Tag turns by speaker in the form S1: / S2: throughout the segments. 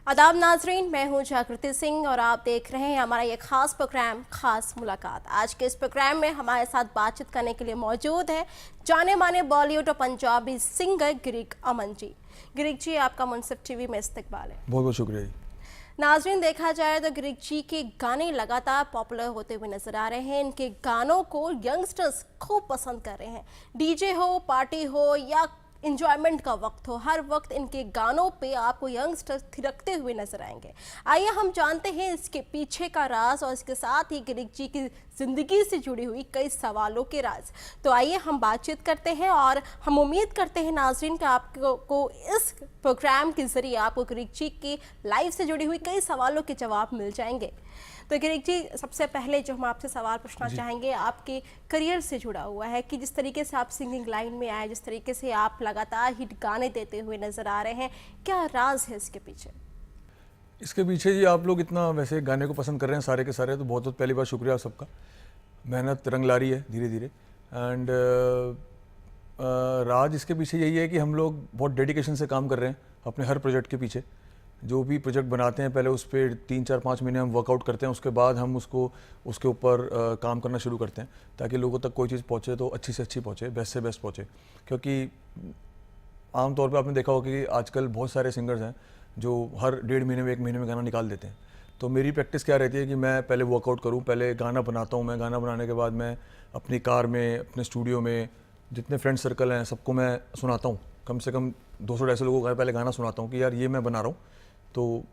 S1: आदाब नाजरीन, मैं हूं जागृति सिंह और आप देख रहे हैं हमारा ये खास प्रोग्राम खास मुलाकात। आज के इस प्रोग्राम में हमारे साथ बातचीत करने के लिए मौजूद है जाने माने बॉलीवुड और पंजाबी सिंगर गिरीक अमन जी। गिरीक जी, आपका मुनसिफ टीवी में इस्तकबाल है।
S2: बहुत बहुत शुक्रिया।
S1: नाजरीन, देखा जाए तो गिरीक जी के गाने लगातार पॉपुलर होते हुए नजर आ रहे हैं। इनके गानों को यंगस्टर्स खूब पसंद कर रहे हैं। डीजे हो, पार्टी हो या इंजॉयमेंट का वक्त हो, हर वक्त इनके गानों पे आपको यंगस्टर्स थिरकते हुए नजर आएंगे। आइए हम जानते हैं इसके पीछे का राज और इसके साथ ही गिरीक जी की ज़िंदगी से जुड़ी हुई कई सवालों के राज। तो आइए हम बातचीत करते हैं और हम उम्मीद करते हैं नाजरीन कि आपको इस प्रोग्राम के ज़रिए आपको गिरीक जी की लाइफ से जुड़ी हुई कई सवालों के जवाब मिल जाएंगे। तो गिरीक जी, सबसे पहले जो हम आपसे सवाल पूछना चाहेंगे आपके करियर से जुड़ा हुआ है कि जिस तरीके से आप सिंगिंग लाइन में आए, जिस तरीके से आप लगातार हिट गाने देते हुए नज़र आ रहे हैं, क्या राज है इसके पीछे?
S2: इसके पीछे जी आप लोग इतना वैसे गाने को पसंद कर रहे हैं सारे के सारे, तो बहुत बहुत पहली बार शुक्रिया सबका। मेहनत रंग ला रही है धीरे धीरे। एंड राज इसके पीछे यही है कि हम लोग बहुत डेडिकेशन से काम कर रहे हैं अपने हर प्रोजेक्ट के पीछे। जो भी प्रोजेक्ट बनाते हैं पहले उस पर 3-4-5 महीने हम वर्कआउट करते हैं, उसके बाद हम उसके ऊपर काम करना शुरू करते हैं ताकि लोगों तक कोई चीज़ पहुँचे तो अच्छी से अच्छी पहुँचे, बेस्ट से बेस्ट पहुँचे। क्योंकि आमतौर पे आपने देखा होगा कि आजकल बहुत सारे सिंगर्स हैं जो हर 1.5 महीने में 1 महीने में गाना निकाल देते हैं। तो मेरी प्रैक्टिस क्या रहती है कि मैं पहले वर्कआउट करूँ, पहले गाना बनाता हूँ। मैं गाना बनाने के बाद मैं अपनी कार में, अपने स्टूडियो में जितने फ्रेंड सर्कल हैं सबको मैं सुनाता हूँ। कम से कम 200-250 लोगों को पहले गाना सुनाता हूँ कि यार ये मैं बना रहा हूँ, तो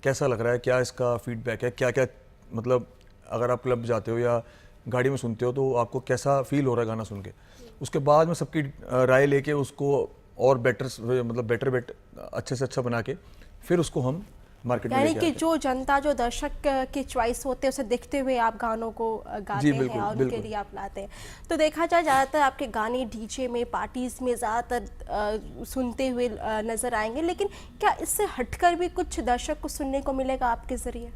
S2: कैसा लग रहा है, क्या इसका फीडबैक है, क्या क्या मतलब अगर आप क्लब जाते हो या गाड़ी में सुनते हो तो आपको कैसा फील हो रहा है गाना सुन के। उसके बाद मैं सबकी राय लेके उसको और बेटर अच्छे से अच्छा बना के फिर उसको हम मार्केट में
S1: यानी
S2: लेके
S1: कि
S2: आते हैं।
S1: जो जनता, जो दर्शक की चॉइस होते हैं उसे देखते हुए आप गानों को गाते हैं और उनके लिए आप लाते हैं। तो देखा जाए ज़्यादातर आपके गाने डीजे में, पार्टीज़ में ज़्यादातर सुनते हुए नज़र आएंगे, लेकिन क्या इससे हटकर भी कुछ दर्शक को सुनने को मिलेगा आपके ज़रिए?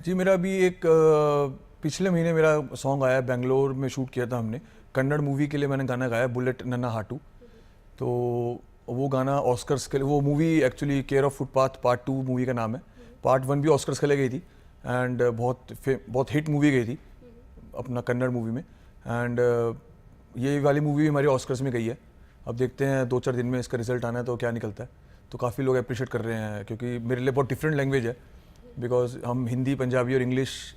S2: जी, मेरा अभी एक पिछले महीने मेरा सॉन्ग आया, बेंगलोर में शूट किया था हमने, कन्नड़ मूवी के लिए मैंने गाना गाया बुलेट नन्ना हाटू। तो वो गाना ऑस्कर्स के लिए, वो movie actually care of footpath part 2 movie का नाम है। पार्ट 1 भी ऑस्कर्स के लिए गई थी एंड बहुत हिट मूवी गई थी अपना कन्नड़ मूवी में। एंड ये वाली मूवी भी हमारी ऑस्कर्स में गई है। अब देखते हैं 2-4 दिन में इसका रिजल्ट आना है तो क्या निकलता है। तो काफ़ी लोग अप्रिशिएट कर रहे हैं क्योंकि मेरे लिए बहुत डिफरेंट लैंग्वेज है, बिकॉज हम हिंदी, पंजाबी और इंग्लिश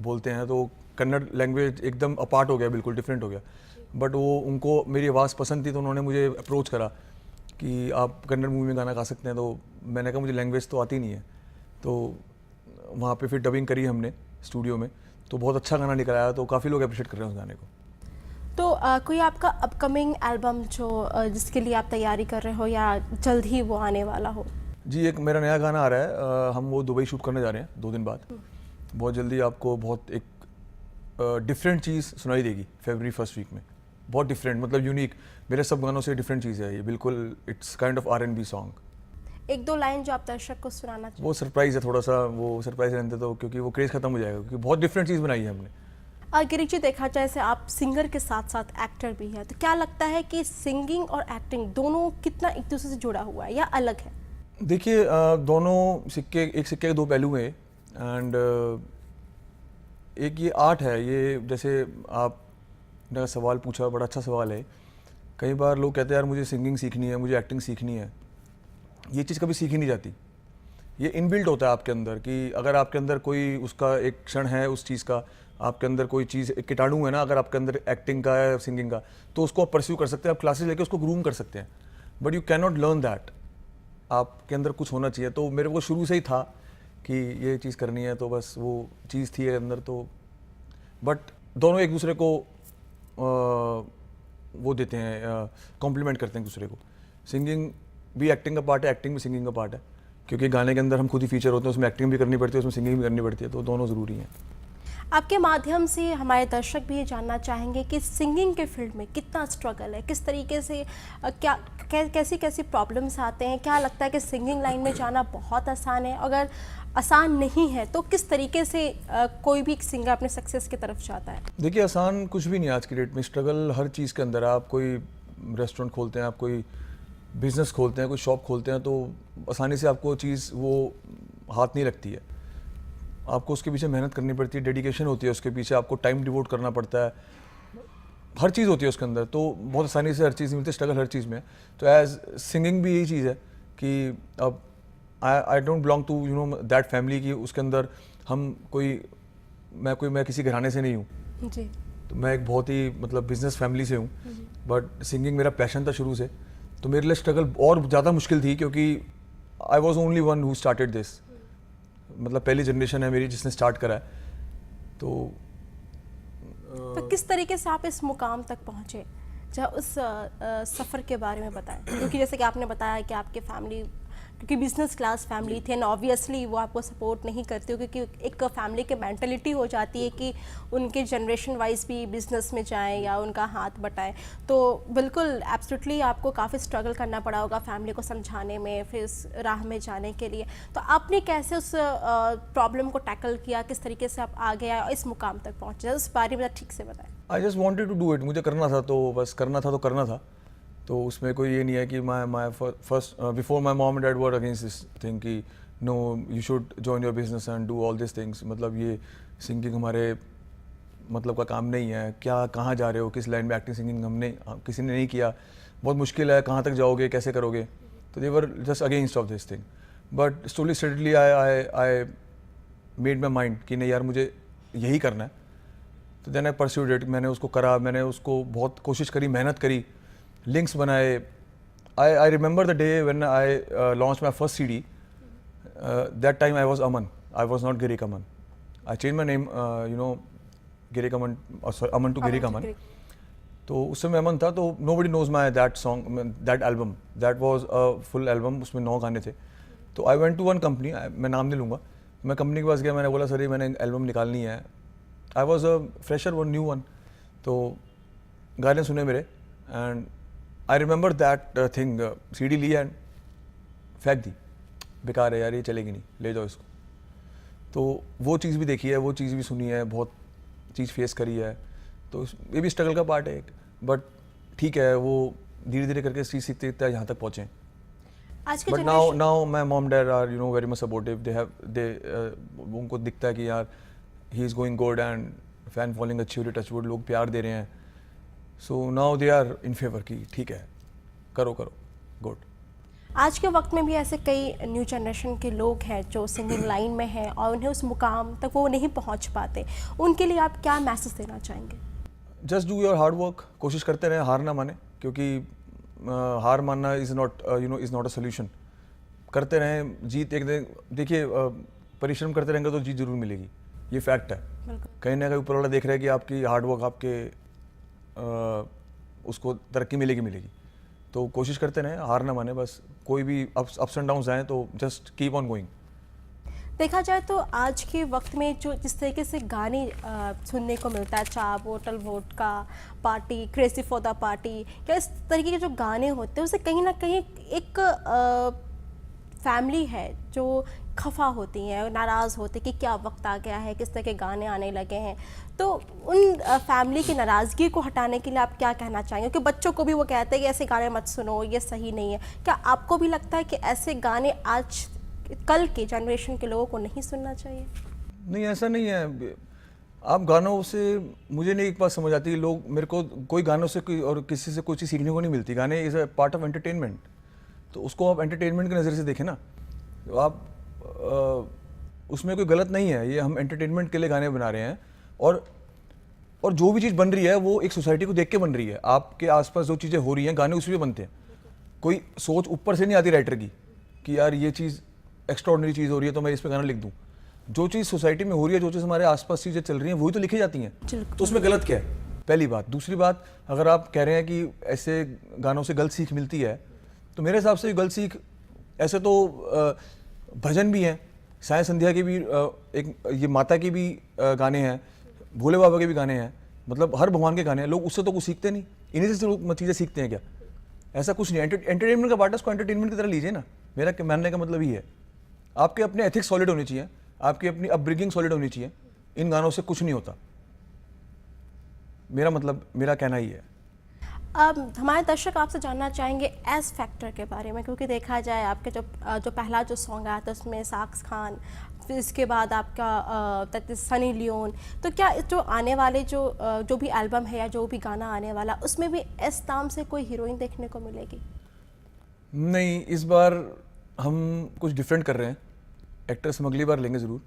S2: बोलते हैं, तो कन्नड़ लैंग्वेज एकदम अपार्ट हो गया, बिल्कुल डिफरेंट हो गया। बट वो उनको मेरी आवाज़ पसंद थी तो उन्होंने मुझे अप्रोच करा कि आप कन्नड़ मूवी में गाना गा सकते हैं। तो मैंने कहा मुझे लैंग्वेज तो आती नहीं है। तो वहाँ पे फिर डबिंग करी हमने स्टूडियो में, तो बहुत अच्छा गाना निकल आया। तो काफ़ी लोग अप्रिशिएट कर रहे हैं उस गाने को।
S1: तो कोई आपका अपकमिंग एल्बम जो जिसके लिए आप तैयारी कर रहे हो या जल्द ही वो आने वाला हो?
S2: जी, एक मेरा नया गाना आ रहा है। हम वो दुबई शूट करने जा रहे हैं 2 दिन बाद। बहुत जल्दी आपको बहुत एक डिफरेंट चीज़ सुनाई देगी फरवरी 1st वीक में। बहुत डिफरेंट, मतलब यूनिक। मेरे सब गानों से डिफरेंट चीज़ है ये, बिल्कुल it's kind of R&B song.
S1: 1-2 line जो आप दर्शक को सुनाना चाहिए।
S2: वो सरप्राइज़ है, थोड़ा सा वो सरप्राइज़ रहते तो, क्योंकि वो क्रेज़ खत्म हो जाएगा, क्योंकि बहुत डिफरेंट चीज़ बनाई है हमने।
S1: गिरीक जी, देखा जाए जैसे आप सिंगर के साथ साथ एक्टर भी है, तो क्या लगता है कि सिंगिंग और एक्टिंग दोनों कितना एक दूसरे से जुड़ा हुआ है या अलग है?
S2: देखिए, दोनों सिक्के, एक सिक्के के 2 पहलू हैं। एंड एक ये आर्ट है, ये जैसे आपने सवाल पूछा, बड़ा अच्छा सवाल है। कई बार लोग कहते हैं यार मुझे सिंगिंग सीखनी है, मुझे एक्टिंग सीखनी है। ये चीज़ कभी सीखी नहीं जाती। ये इनबिल्ट होता है आपके अंदर कि अगर आपके अंदर कोई उसका एक क्षण है उस चीज़ का, आपके अंदर कोई चीज़, एक कीटाणु है ना, अगर आपके अंदर एक्टिंग का है, सिंगिंग का, तो उसको आप परस्यू कर सकते हैं, आप क्लासेस लेके उसको ग्रूम कर सकते हैं। But you can not learn that. आपके अंदर कुछ होना चाहिए। तो मेरे को शुरू से ही था कि ये चीज़ करनी है, तो बस वो चीज़ थी अंदर। तो बट दोनों एक दूसरे को वो देते हैं, कॉम्प्लीमेंट करते हैं एक दूसरे को। सिंगिंग भी एक्टिंग का पार्ट है, एक्टिंग भी सिंगिंग का पार्ट है, क्योंकि गाने के अंदर हम खुद ही फीचर होते हैं, उसमें एक्टिंग भी करनी पड़ती है, उसमें सिंगिंग भी करनी पड़ती है, तो दोनों ज़रूरी हैं।
S1: आपके माध्यम से हमारे दर्शक भी ये जानना चाहेंगे कि सिंगिंग के फील्ड में कितना स्ट्रगल है, किस तरीके से कैसी कैसी प्रॉब्लम्स आते हैं। क्या लगता है कि सिंगिंग लाइन में जाना बहुत आसान है? अगर आसान नहीं है तो किस तरीके से कोई भी सिंगर अपने सक्सेस की तरफ जाता है?
S2: देखिए, आसान कुछ भी नहीं है आज की डेट में। स्ट्रगल हर चीज़ के अंदर है। आप कोई रेस्टोरेंट खोलते हैं, आप कोई बिजनेस खोलते हैं, कोई शॉप खोलते हैं, तो आसानी से आपको चीज़ वो हाथ नहीं लगती है। आपको उसके पीछे मेहनत करनी पड़ती है, डेडिकेशन होती है उसके पीछे, आपको टाइम डिवोट करना पड़ता है, हर चीज़ होती है उसके अंदर। तो बहुत आसानी से हर चीज़ मिलती है, स्ट्रगल हर चीज़ में है। तो एज सिंगिंग भी यही चीज़ है कि अब I don't belong to that family की उसके अंदर हम मैं किसी घराने से नहीं हूँ।
S1: जी।
S2: तो मैं एक बहुत ही मतलब बिजनेस फैमिली से हूँ, बट सिंगिंग मेरा पैशन था शुरू से। तो मेरे लिए स्ट्रगल और ज़्यादा मुश्किल थी, क्योंकि I was only one who started this. मतलब पहली जनरेशन है मेरी जिसने स्टार्ट करा है। तो
S1: किस तरीके से आप इस मुकाम तक पहुँचे, जहाँ उस सफ़र के बारे में बताएं। क्योंकि जैसे कि आपने बताया कि आपके फैमिली, क्योंकि बिजनेस क्लास फैमिली थी, एंड ऑब्वियसली वो आपको सपोर्ट नहीं करती हो, क्योंकि एक फैमिली की मेंटलिटी हो जाती है कि उनके जनरेशन वाइज भी बिजनेस में जाएं या उनका हाथ बटाएं। तो बिल्कुल एब्सोल्युटली आपको काफ़ी स्ट्रगल करना पड़ा होगा फैमिली को समझाने में, फिर इस राह में जाने के लिए। तो आपने कैसे उस प्रॉब्लम को टैकल किया, किस तरीके से आप आगे आए और इस मुकाम तक पहुँचे, उस बारे में ठीक से बताएं।
S2: I just wanted to do it. मुझे करना था, तो बस करना था तो करना था। तो उसमें कोई ये नहीं है कि my first before my mom and dad were against this thing कि no you should join your business and do all this things. मतलब ये सिंगिंग हमारे मतलब का काम नहीं है, क्या कहाँ जा रहे हो, किस लाइन में एक्टिंग सिंगिंग हमने किसी ने नहीं किया, बहुत मुश्किल है, कहाँ तक जाओगे, कैसे करोगे। तो they were just against of this thing. But slowly steadily I made my mind कि नहीं यार मुझे यही करना है। तो देन आई परस्यूड इट। मैंने उसको करा, मैंने उसको बहुत कोशिश करी, मेहनत करी, लिंक्स बनाए। I remember the day when I launch my first CD. That time I was Aman. I was not Girik Aman. I changed my name, Girik Aman, sorry, Aman to Girik Aman. तो उस समय अमन था। तो nobody knows my that song, that album. That was a full album. उसमें 9 गाने थे। तो I went to one company, मैं नाम नहीं लूँगा। मैं कंपनी के पास गया, मैंने बोला सर ये मैंने एल्बम निकालनी है। I was a fresher, one new one. तो गाने सुने मेरे, and I remember that thing. CD ली एंड फेंक दी, बेकार है यार, ये चलेगी नहीं, ले जाओ इसको। तो वो चीज़ भी देखी है, वो चीज़ भी सुनी है, बहुत चीज़ फेस करी है। तो ये भी स्ट्रगल का पार्ट है एक, बट ठीक है, वो धीरे धीरे करके चीज़ सीखते सीखते यहाँ तक पहुँचे।
S1: आज के
S2: but now my mom dad are very much supportive. They उनको दिखता है कि यार he is going good and fan following अच्छी हो रही, टचवुड लोग प्यार दे रहे हैं। So now they are in favour कि ठीक है, करो करो, गुड।
S1: आज के वक्त में भी ऐसे कई न्यू जनरेशन के लोग हैं जो सिंगिंग लाइन में हैं और उन्हें उस मुकाम तक वो नहीं पहुंच पाते, उनके लिए आप क्या मैसेज देना चाहेंगे?
S2: Just do your hard work. कोशिश करते रहें, हार ना माने, क्योंकि हार मानना is not is not a solution. करते रहें, जीत एक दिन देखिए, परिश्रम करते रहेंगे तो जीत जरूर मिलेगी, ये फैक्ट है। कहीं ना कहीं ऊपर वाला देख रहा है कि आपकी हार्ड वर्क आपके उसको तरक्की मिलेगी। तो कोशिश करते रहें, हार ना माने। बस कोई भी अप्स एंड डाउन्स आए तो जस्ट कीप ऑन गोइंग।
S1: देखा जाए तो आज के वक्त में जो जिस तरीके से गाने सुनने को मिलता है, चा बोतल vodka party, crazy for the party, क्या इस तरीके के जो गाने होते हैं उससे कहीं ना कहीं एक फैमिली है जो खफा होती हैं, नाराज़ होते कि क्या वक्त आ गया है, किस तरह के गाने आने लगे हैं। तो उन फैमिली की नाराज़गी को हटाने के लिए आप क्या कहना चाहेंगे? क्योंकि बच्चों को भी वो कहते हैं कि ऐसे गाने मत सुनो, ये सही नहीं है। क्या आपको भी लगता है कि ऐसे गाने आज कल के जनरेशन के लोगों को नहीं सुनना चाहिए?
S2: नहीं, ऐसा नहीं है। आप गानों से, मुझे नहीं एक बात समझ आती, लोग मेरे को कोई गानों से कोई और किसी से कोई चीज़ सीखने को नहीं मिलती। गाने is a part of entertainment. तो उसको आप एंटरटेनमेंट की नज़र से देखें ना। तो आप उसमें कोई गलत नहीं है, ये हम एंटरटेनमेंट के लिए गाने बना रहे हैं। और जो भी चीज़ बन रही है वो एक सोसाइटी को देख के बन रही है। आपके आसपास जो चीज़ें हो रही हैं, गाने उसी पे बनते हैं। कोई सोच ऊपर से नहीं आती राइटर की कि यार ये चीज़ एक्स्ट्राऑर्डिनरी चीज़ हो रही है तो मैं इस पर गाना लिख दूँ। जो चीज़ सोसाइटी में हो रही है, जो चीज़ हमारे आसपास चीज़ें चल रही हैं, वही तो लिखी जाती हैं। तो उसमें गलत क्या है? पहली बात। दूसरी बात, अगर आप कह रहे हैं कि ऐसे गानों से गलत सीख मिलती है, तो मेरे हिसाब से गलत सीख, ऐसे तो भजन भी हैं, साय संध्या के भी एक ये माता के भी गाने हैं, भोले बाबा के भी गाने हैं, मतलब हर भगवान के गाने हैं। लोग उससे तो कुछ सीखते नहीं, इन्हीं से लोग चीज़ें सीखते हैं क्या? ऐसा कुछ नहीं है। एंटरटेनमेंट का पार्ट है, उसको एंटरटेनमेंट की तरह लीजिए ना। मेरा मानने का मतलब ही है, आपके अपने एथिक्स सॉलिड होनी चाहिए, आपकी अपनी अपब्रिंगिंग सॉलिड होनी चाहिए। इन गानों से कुछ नहीं होता, मेरा मतलब, मेरा कहना ही है।
S1: अब हमारे दर्शक आपसे जानना चाहेंगे एस फैक्टर के बारे में, क्योंकि देखा जाए आपके जो पहला जो सॉन्ग आया था उसमें साक्स खान, फिर इसके बाद आपका सनी लियोन, तो क्या जो आने वाले जो भी एल्बम है या जो भी गाना आने वाला उसमें भी एस नाम से कोई हीरोइन देखने को मिलेगी?
S2: नहीं, इस बार हम कुछ डिफरेंट कर रहे हैं। एक्ट्रेस हम अगली बार लेंगे ज़रूर,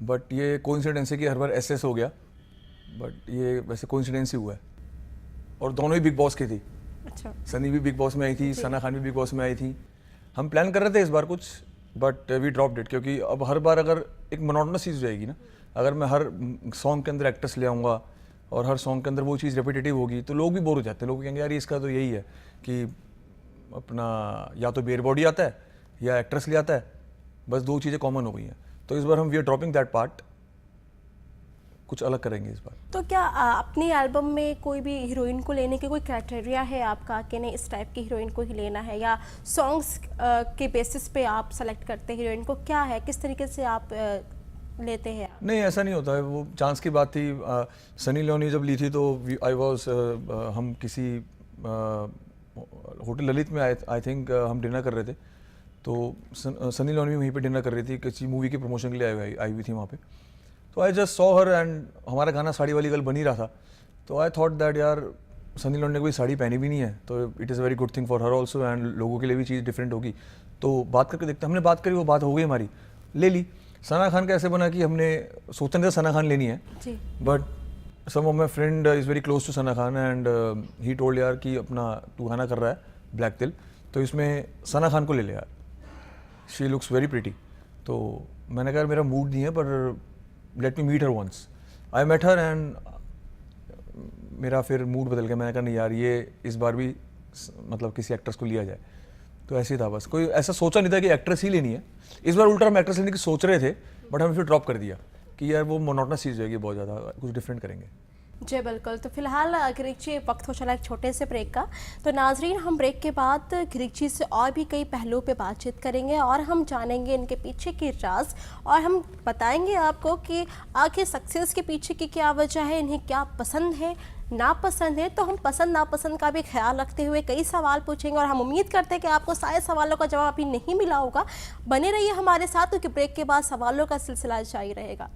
S2: बट ये कोइंसिडेंस है कि हर बार एसएस हो गया, बट ये वैसे कोइंसिडेंस ही हुआ है। और दोनों ही बिग बॉस की थी।
S1: अच्छा।
S2: सनी भी बिग बॉस में आई थी, सना खान भी बिग बॉस में आई थी। हम प्लान कर रहे थे इस बार कुछ, बट वी ड्रॉप्ड इट, क्योंकि अब हर बार अगर एक मोनोटोनस चीज़ हो जाएगी ना, अगर मैं हर सॉन्ग के अंदर एक्ट्रेस ले आऊँगा और हर सॉन्ग के अंदर वो चीज़ रेपिटेटिव होगी तो लोग भी बोर हो जाते हैं। लोग कहेंगे यार इसका तो यही है कि अपना या तो बेयर बॉडी आता है या एक्ट्रेस ले आता है, बस दो चीज़ें कॉमन हो गई हैं। तो इस बार हम we are dropping that part, कुछ अलग करेंगे इस बार।
S1: तो क्या अपनी एल्बम में कोई भी हीरोइन को लेने के कोई क्राइटेरिया है आपका कि नहीं इस टाइप की हीरोइन को ही लेना है, या सॉन्ग्स के बेसिस पे आप सेलेक्ट करते हैं हीरोइन को? क्या है, किस तरीके से आप लेते हैं?
S2: नहीं, ऐसा नहीं होता है, वो चांस की बात थी। सनी लियोनी जब ली थी तो आई वॉज हम किसी होटल ललित में आई थिंक हम डिनर कर रहे थे, तो सनी लियोनी भी वहीं पे डिनर कर रही थी, किसी मूवी के प्रमोशन के लिए आई हुई थी वहाँ पे। तो I just saw her and हमारा गाना साड़ी वाली गर्ल बन ही रहा था, तो आई थॉट दैट यार सनी लियोनी ने कोई साड़ी पहनी भी नहीं है, तो it is a very good thing for her also, and लोगों के लिए भी चीज़ डिफरेंट होगी। तो बात करके देखते हैं, हमने बात करी, वो बात हो गई हमारी, ले ली। सना खान का ऐसे बना कि हमने सोचा नहीं था सना खान लेनी है, but some of my friend is very close to Sana Khan and he told यार कि अपना तू गाना कर रहा है ब्लैक तिल, तो इसमें सना खान को ले यार, शी लुक्स वेरी प्रिटी। तो मैंने कहा मेरा मूड नहीं है, पर let me meet her once. I met her and मेरा फिर मूड बदल गया। मैंने कहा नहीं यार, ये इस बार भी मतलब किसी एक्ट्रेस को लिया जाए, तो ऐसे ही था बस। कोई ऐसा सोचा नहीं था कि एक्ट्रेस ही लेनी है। इस बार उल्टा हम एक्ट्रेस लेने की सोच रहे थे, बट हमने फिर ड्रॉप कर दिया कि यार वो मोनोटोनस चीज़ जाएगी बहुत ज़्यादा, कुछ डिफरेंट करेंगे।
S1: जी बिल्कुल। तो फिलहाल गिरिजी वक्त हो चला एक छोटे से ब्रेक का, तो नाजरीन हम ब्रेक के बाद गिरिजी से और भी कई पहलुओं पे बातचीत करेंगे और हम जानेंगे इनके पीछे के राज, और हम बताएंगे आपको कि आखिर सक्सेस के पीछे की क्या वजह है, इन्हें क्या पसंद है नापसंद है। तो हम पसंद नापसंद का भी ख्याल रखते हुए कई सवाल पूछेंगे, और हम उम्मीद करते हैं कि आपको सारे सवालों का जवाब अभी नहीं मिला होगा। बने रहिए हमारे साथ, क्योंकि ब्रेक के बाद सवालों का सिलसिला जारी रहेगा।